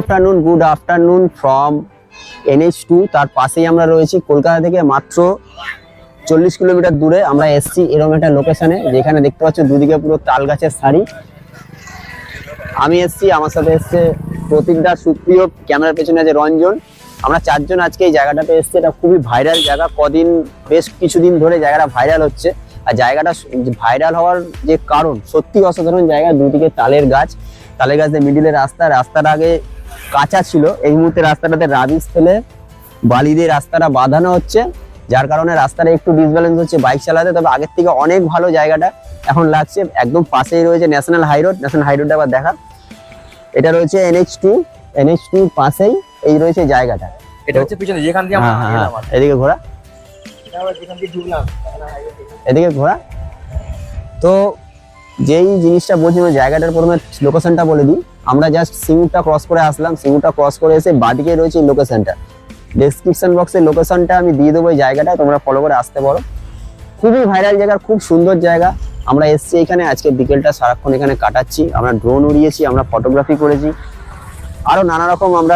Afternoon, good afternoon from NH2। তার পাশেই আমরা রয়েছি। কলকাতা থেকে মাত্র 40 কিলোমিটার দূরে আমরা এসছি এরকম একটা লোকেশনে, যেখানে দেখতে পাচ্ছ দুদিকে পুরো তাল গাছের সারি। আমি এসছি, আমার সাথে এসছে প্রতীকদা, সুপ্রিয়, ক্যামেরার পেছনে আছে রঞ্জন। আমরা চারজন আজকে এই জায়গাটাতে এসছি। এটা খুবই ভাইরাল জায়গা, বেশ কিছুদিন ধরে জায়গাটা ভাইরাল হচ্ছে। আর জায়গাটা ভাইরাল হওয়ার যে কারণ, সত্যি অসাধারণ জায়গা। দুদিকে তালের গাছ দিয়ে মিডিলে রাস্তার আগে কাঁচা ছিল, এই মুহূর্তে রাস্তাটাতে রাবিশ ফেলে বালি দিয়ে রাস্তাটা বাঁধানো হচ্ছে, যার কারণে রাস্তাটা একটু ডিসব্যালেন্স হচ্ছে বাইক চালাতে। তবে আগের থেকে অনেক ভালো জায়গাটা এখন লাগছে। একদম পাশেই রয়েছে ন্যাশনাল হাইরোড আবার দেখা। এটা রয়েছে NH2 পাশেই এই রয়েছে জায়গাটা। এটা হচ্ছে পিছনে যেখান দিয়ে আমরা এলাম। এদিকে ঘোরা, আমরা যেখান দিয়ে ঢুকলাম এদিকে ঘোরা। তো যেই জিনিসটা বলছি, জায়গাটার প্রথমে লোকেশনটা বলে দিই। আমরা জাস্ট সিঙ্গুরটা ক্রস করে আসলাম। সিঙ্গুরটা ক্রস করে এসে বাদিকে রয়েছে এই লোকেশনটা। ডেসক্রিপশন বক্সে লোকেশনটা আমি দিয়ে দেবো। এই জায়গাটা তোমরা ফলো করে আসতে পারো। খুবই ভাইরাল জায়গা, খুব সুন্দর জায়গা। আমরা এসছি এখানে, আজকে বিকেলটা সারাক্ষণ এখানে কাটাচ্ছি। আমরা ড্রোন উড়িয়েছি, আমরা ফটোগ্রাফি করেছি, আরো নানা রকম আমরা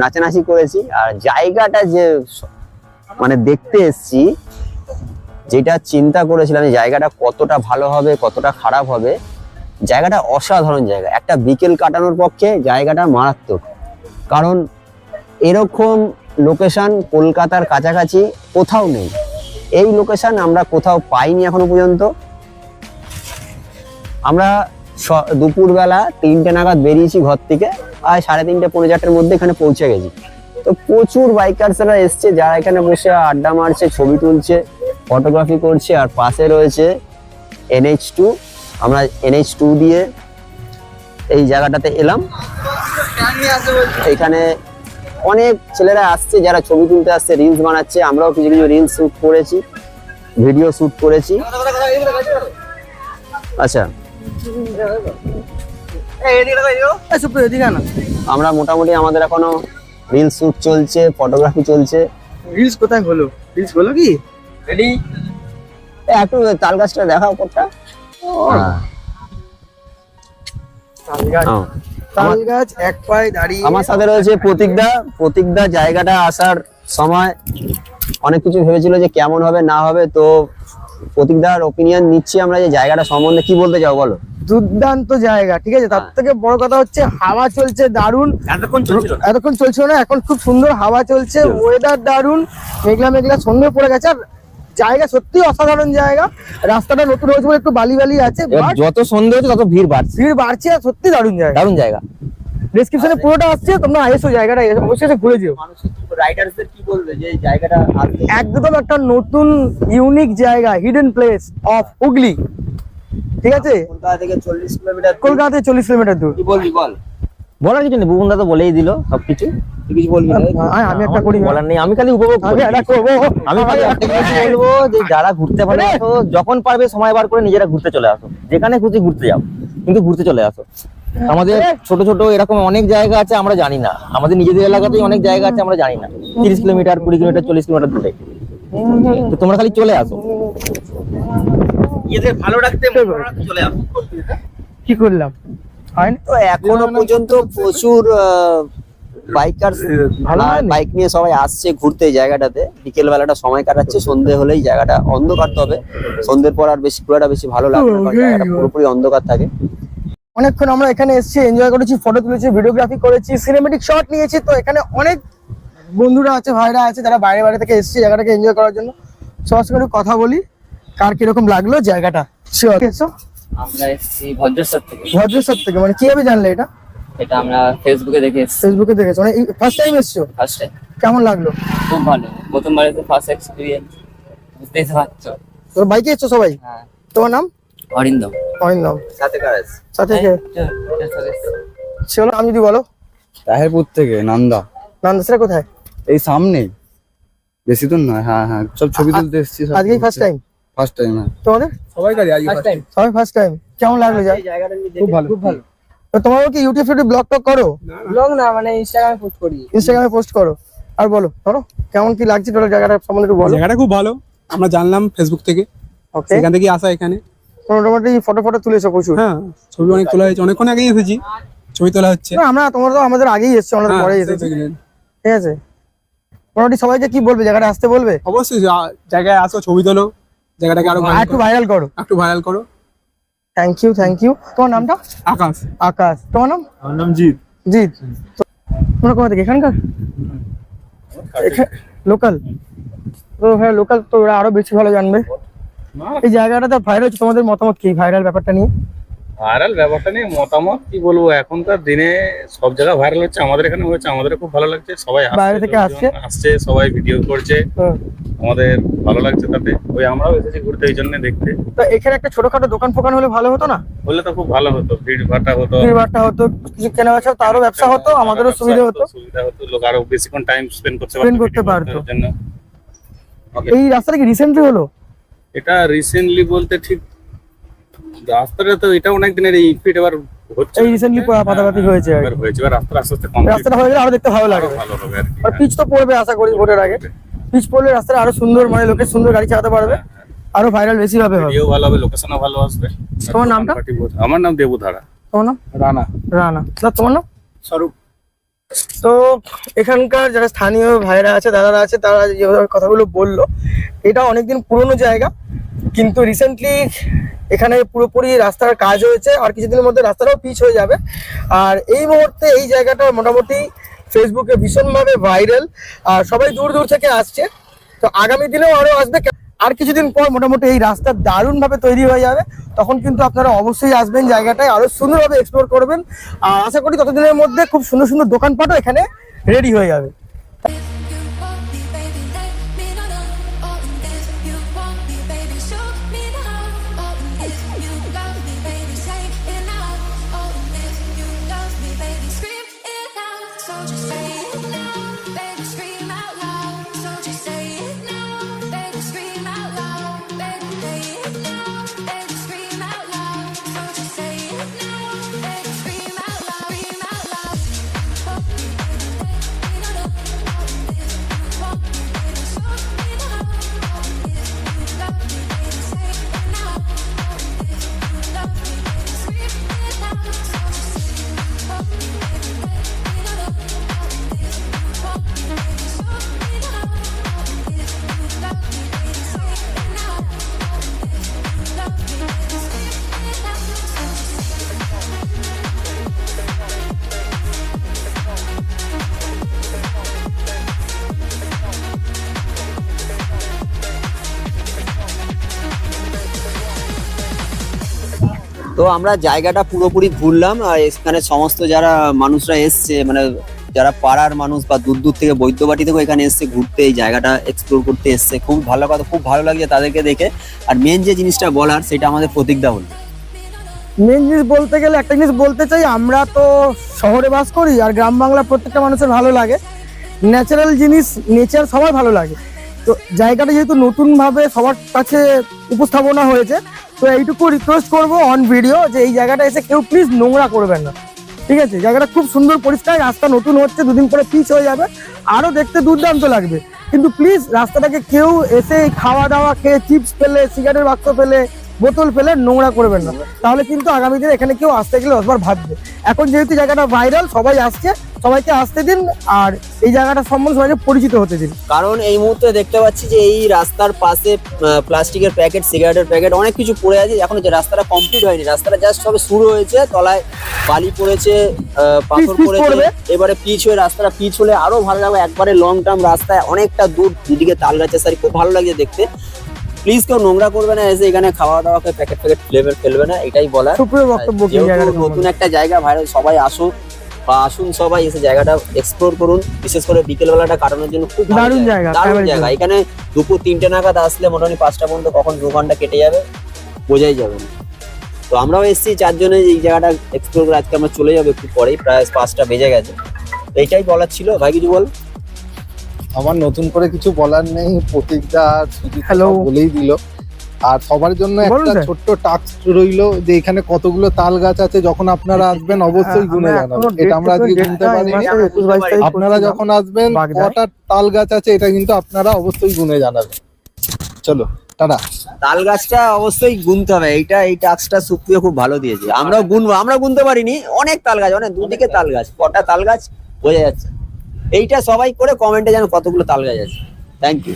নাচানাচি করেছি। আর জায়গাটা যে মানে দেখতে এসছি, যেটা চিন্তা করেছিলাম এই জায়গাটা কতটা ভালো হবে কতটা খারাপ হবে, জায়গাটা অসাধারণ জায়গা। একটা বিকেল কাটানোর পক্ষে জায়গাটা মারাত্মক। কারণ এরকম লোকেশন কলকাতার কাছাকাছি কোথাও নেই। এই লোকেশন আমরা কোথাও পাইনি এখনো পর্যন্ত। আমরা দুপুরবেলা 3টে নাগাদ বেরিয়েছি ঘর থেকে, আর 3:30 পৌনে 4টের মধ্যে এখানে পৌঁছে গেছি। তো প্রচুর বাইকার্সরা এসছে, যারা এখানে বসে আড্ডা মারছে, ছবি তুলছে, ফটোগ্রাফি করছে। আর পাশে রয়েছে NH2। আমরা NH2 দিয়ে এই জায়গাটাতে এলাম। এখানে অনেক ছেলেরা আসছে, যারা ছবি তুলতে আসছে, রিলস বানাচ্ছে। আমরাও কিছু রিলস শুট করেছি, ভিডিও শুট করেছি। আচ্ছা, আমরা মোটামুটি আমাদের এখনো রিলস শুট চলছে, ফটোগ্রাফি চলছে। রিলস কোথায় হলো? রিলস হলো কি? রেডি? একটু তাল গাছটা দেখাও কোনটা। তাল গাছ এক পায়ে দাঁড়িয়ে। আমার সাথে রয়েছে প্রতীকদা। জায়গাটা আসার সময় অনেক কিছু ভেবেছিল যে কেমন হবে না হবে। তো প্রতীকদার ওপিনিয়ন নিচ্ছি আমরা, যে জায়গাটা সম্বন্ধে কি বলতে চাও বলো। দুর্দান্ত জায়গা, ঠিক আছে। তার থেকে বড় কথা হচ্ছে হাওয়া চলছে দারুন। এতক্ষণ চলছিল না, এখন খুব সুন্দর হাওয়া চলছে, ওয়েদার দারুন, মেঘলা সন্ধ্যে পড়ে গেছে। আর জায়গা সত্যি অসাধারণ জায়গা। রাস্তাটা নতুন হয়েছে বলে একটু বালি আছে, যত সন্ধ্যে হচ্ছে তত ভিড় বাড়ছে। আর সত্যি দারুন জায়গা। ডেসক্রিপশনে পুরোটা আসছে, তোমরা এসো, জায়গাটা অবশ্যই এসে ঘুরে যেও। রাইডার্সদের কি বলবে যে জায়গাটা একদম একটা নতুন ইউনিক জায়গা, হিডেন প্লেস অফ হুগলি, ঠিক আছে। কলকাতা থেকে 40 কিলোমিটার দূর। কি বলবি বল। বলার কিছু নেই, বুবনদা তো বলেই দিল সবকিছু। তুই কিছু বলবি না? আমি একটা করি, বলার নেই, আমি খালি উপভোগ করি। আমি খালি একটা কিছু বলবো, যে যারা ঘুরতে পারে তো যখন পারবে সময় বার করে নিজেরা ঘুরতে চলে আসো। যেখানে খুশি ঘুরতে যাও, কিন্তু ঘুরতে চলে আসো। আমাদের ছোট ছোট এরকম অনেক জায়গা আছে আমরা জানি না। আমাদের নিজেদের এলাকাতেই অনেক জায়গা আছে আমরা জানি না। 30 কিলোমিটার, 20 কিলোমিটার, 40 কিলোমিটার দূরে। তো তোমরা খালি চলে আসো, এদের ভালো রাখতে চলে আসো। কি করলাম তো এখনো পর্যন্ত প্রচুর বাইকার বাইক নিয়ে সবাই আসছে ঘুরতে এই জায়গাটাতে। বিকেল বেলাটা সময় কাটাচ্ছে, সন্ধ্যে হলেই জায়গাটা অন্ধকার। তবে সন্ধ্যের পর আর বেশি পুরোটা বেশি ভালো লাগবে, কারণ জায়গাটা পুরোপুরি অন্ধকার থাকে। অনেকক্ষণ আমরা এখানে এসেছি, এনজয় করেছি, ফটো তুলেছি, ভিডিওগ্রাফি করেছি, সিনেমেটিক শট নিয়েছি। তো এখানে অনেক বন্ধুরা আছে, ভাইরা আছে, যারা বাইরে থেকে এসেছে জায়গাটাকে এনজয় করার জন্য। সবার সঙ্গে কথা বলি, কার কিরকম লাগলো জায়গাটা। আমরা এসেছি ভদ্রেশ্বর থেকে। মানে কিভাবে জানলে এটা? এটা আমরা ফেসবুকে দেখেছি। ফেসবুকে দেখেছো? মানে ফার্স্ট টাইম এসছো? First time. কেমন লাগলো? খুব ভালো, প্রথমবার এসে ফার্স্ট এক্সপেরিয়েন্স, বুঝতেই পারছো। তোর বাইকে এসছো সবাই? হ্যাঁ। তোমার নাম? অরিন্দম। সাথে চলো, আমি যদি বলো। তাহেরপুর থেকে নান্দা। সেটা কোথায়? এই সামনেই, বেশি দূর নয়। হ্যাঁ, সব ছবি তুলতে এসেছি। আজকেই ফার্স্ট টাইম? First time. হ্যাঁ, তোমাদের সবাই ফার্স্ট টাইম। কেমন লাগলো জায়গাটা? খুব ভালো। তো তোমরা কি ইউটিউব ব্লগ টক করো? ব্লগ না, মানে ইনস্টাগ্রামে পোস্ট করো। আর বলো কেমন কি লাগছে তোর জায়গাটা সম্বন্ধে একটু বলো। জায়গাটা খুব ভালো, আমরা জানলাম ফেসবুক থেকে। ওকে, এখান থেকে আসা এখানে। মোটামুটি ফটো তুলেছো প্রচুর? হ্যাঁ, ছবি অনেক তোলা হয়েছে, অনেকক্ষণ আগেই এসেছি, ছবি তোলা হচ্ছে। না আমরা তোমরা তো আমাদের আগেই এসছো, আমরা তো হ্যাঁ, পরে সেই এসেছি, দেখলেন। ঠিক আছে। মোটামুটি সবাইকে কি বলবে, জায়গাটা আসতে বলবে? অবশ্যই জায়গায় আসো, ছবি তোলো, জায়গাটাকে আরো আর একটু ভাইরাল করো। একটু ভাইরাল করো। Thank you. তোমার নামটা? আকাশ। আকাশ। তোমার নাম? আমার নাম জিৎ। জিৎ। তোমরা কোথা থেকে? এখানকার লোকাল? তো হ্যাঁ লোকাল, তো ওরা আরো বেশি ভালো জানবে। এই জায়গাটাতে ভাইরাল হচ্ছে, তোমাদের মতামত কি ভাইরাল ব্যাপারটা নিয়ে? ভাইরাল ব্যাপারটা নিয়ে মতামত কি বলবো, এখনকার দিনে সব জায়গায় ভাইরাল হচ্ছে, আমাদের এখানে হচ্ছে, আমাদের খুব ভালো লাগছে, সবাই বাইরে থেকে আসছে, সবাই ভিডিও করছে, হুম। আমাদের ভালো লাগছে তাতে। ওই আমরাও এসেছি ঘুরতে এই জন্য দেখতে। তো এখানে একটা ছোটখাটো দোকান ফোকান হলে ভালো হতো না? বললে তো খুব ভালো হতো, ভিড় ভাড়টা হতো, ভিড়ভাড়টা হতো, কিছু কেনা বেচা তারও ব্যবসা হতো, আমাদেরও সুবিধা হতো, লোক আরো বেশিক্ষণ টাইম স্পেন্ড Spend করতে পারতো। এর জন্য। এই রাস্তাটা কি রিসেন্টলি হলো? এটা রিসেন্টলি বলতে ঠিক রাস্তাটা তো এটা অনেক দিনের, এই ফিট এবার হচ্ছে, এই recently পাতাপাতি হয়েছে আর কি। এবার হয়েছে, এবার রাস্তা আস্তে আস্তে কমপ্লিট রাস্তাটা হয়ে গেলে আরো দেখতে ভালো লাগবে। ভালো হবে আর কি। আর পিচ তো পড়বে আশা করি ভোটের আগে, পিচ পড়লে রাস্তাটা আরো সুন্দর, মানে লোকে সুন্দর গাড়ি চালাতে পারবে, আরো ভাইরাল বেশি হবে। ভিডিও ভালো হবে, লোকেশনও ভালো আসবে। তোমার নামটা? আমার নাম দেবুধারা। তোমার নাম? রানা। রানা। না তোমার নাম? স্বরূপ। তো এখানকার যারা স্থানীয় ভাইরা আছে, দাদারা আছে, তারা যেভাবে কথাগুলো বললো, এটা অনেকদিন পুরনো জায়গা, কিন্তু রিসেন্টলি এখানে পুরোপুরি রাস্তার কাজ হয়েছে, আর কিছুদিনের মধ্যে রাস্তাটাও পিচ হয়ে যাবে। আর এই মুহূর্তে এই জায়গাটা মোটামুটি ফেসবুকে ভীষণভাবে ভাইরাল, আর সবাই দূর দূর থেকে আসছে। তো আগামী দিনেও আরো আসবে, আর কিছুদিন পর মোটামুটি এই রাস্তা দারুণভাবে তৈরি হয়ে যাবে, তখন কিন্তু আপনারা অবশ্যই আসবেন, জায়গাটায় আরো সুন্দরভাবে এক্সপ্লোর করবেন। আর আশা করি ততদিনের মধ্যে খুব সুন্দর সুন্দর দোকানপাটও এখানে রেডি হয়ে যাবে। তো আমরা জায়গাটা পুরোপুরি ঘুরলাম, আর এখানে সমস্ত যারা মানুষরা এসছে, মানে যারা পাড়ার মানুষ বা দূর দূর থেকে বৈদ্যবাটি থেকে এখানে এসছে ঘুরতে, এই জায়গাটা এক্সপ্লোর করতে এসছে, খুব ভালো কথা, খুব ভালো লাগছে তাদেরকে দেখে। আর মেন যে জিনিসটা বলার, সেটা আমাদের প্রতীকদা বলবে। মেন জিনিস বলতে গেলে একটা জিনিস বলতে চাই, আমরা তো শহরে বাস করি, আর গ্রাম বাংলা প্রত্যেকটা মানুষের ভালো লাগে, ন্যাচারাল জিনিস, নেচার সবার ভালো লাগে। তো জায়গাটা যেহেতু নতুনভাবে সবার কাছে উপস্থাপনা হয়েছে, তো এইটুকু রিকোয়েস্ট করবো অন ভিডিও যে এই জায়গাটা এসে কেউ প্লিজ নোংরা করবেন না, ঠিক আছে? জায়গাটা খুব সুন্দর পরিষ্কার, রাস্তা নতুন হচ্ছে, দুদিন পরে পিচ হয়ে যাবে, আরো দেখতে দুর্দান্ত লাগবে, কিন্তু প্লিজ রাস্তাটাকে কেউ এসে খাওয়া দাওয়া খেয়ে, চিপস ফেলে, সিগারেটের বাক্স ফেলে, বোতল ফেলে নোংরা করবেন না, তাহলে কিন্তু আগামী দিনে এখানে কেউ আসতে গেলে অসবার ভাববে। এখন যেহেতু জায়গাটা ভাইরাল, সবাই আসছে, সবাইকে আসতে দিন, আর এই জায়গাটা সম্বন্ধে সবাইকে পরিচিত হতে দিন। কারণ এই মুহূর্তে দেখতে পাচ্ছি যে এই রাস্তার পাশে প্লাস্টিকের প্যাকেট, সিগারেটের প্যাকেট অনেক কিছু পড়ে আছে, এখনো যে রাস্তাটা কমপ্লিট হয়নি, রাস্তাটা জাস্ট সবে শুরু হয়েছে, তলায় বালি পড়েছে, পাথর পিচ পড়েছে, পড়বে। এবারে পিচ হয়ে রাস্তাটা পিচ হলে আরো ভালো লাগবে, একবারে লং টার্ম রাস্তায় অনেকটা দূর, দুদিকে তাল গাছের সারি, খুব ভালো লাগছে দেখতে। প্লিজ কেউ নোংরা করবে না, এসে এখানে খাওয়া দাওয়া প্যাকেট ফেলবে না, এটাই বলার। সুপ্রিয় বক্তব্য কি যেহেতু জায়গাটা নতুন একটা জায়গা ভাইরাল, সবাই আসুন, বা আসুন সবাই এসে জায়গাটা এক্সপ্লোর করুন, বিশেষ করে বিকেল বেলাটা কাটানোর জন্য খুব ভালো দারুণ জায়গা, দারুণ family জায়গা। জন্য। এখানে দুপুর 3টে নাগাদ আসলে মোটামুটি 5টা পর্যন্ত কখন 2 ঘন্টা কেটে যাবে বোঝাই যাবে না। তো আমরাও এসেছি 4 জনে এই জায়গাটা এক্সপ্লোর করে, আজকে আমরা চলে যাবো একটু পরেই, প্রায় 5টা বেজে গেছে। তো এইটাই বলার ছিল, ভাই কিছু বল। আমার নতুন করে কিছু বলার নেই, প্রতীকদা আর সুজিত Hello. সব বলেই দিল। আর সবার জন্য বলুন একটা স্যার। ছোট্ট টাস্ক রইলো, যে এখানে কতগুলো তাল গাছ আছে, যখন আপনারা আসবেন অবশ্যই গুনে জানাবেন। এটা আমরা আজকে গুনতে পারিনি, আপনারা যখন আসবেন বাগদায়। কটা তাল গাছ আছে এটা কিন্তু আপনারা অবশ্যই গুনে জানাবেন। চলো টাটা। তাল গাছটা অবশ্যই গুনতে হবে, এই টাস্কটা সুপ্রিয় খুব ভালো দিয়েছে। আমরাও গুনবো, আমরা গুনতে পারিনি, অনেক তাল গাছ, অনেক দুদিকে তাল গাছ, কটা তাল গাছ বোঝা যাচ্ছে। এইটা সবাই করে কমেন্টে জানো কতগুলো তাল গাছ আছে। Thank you.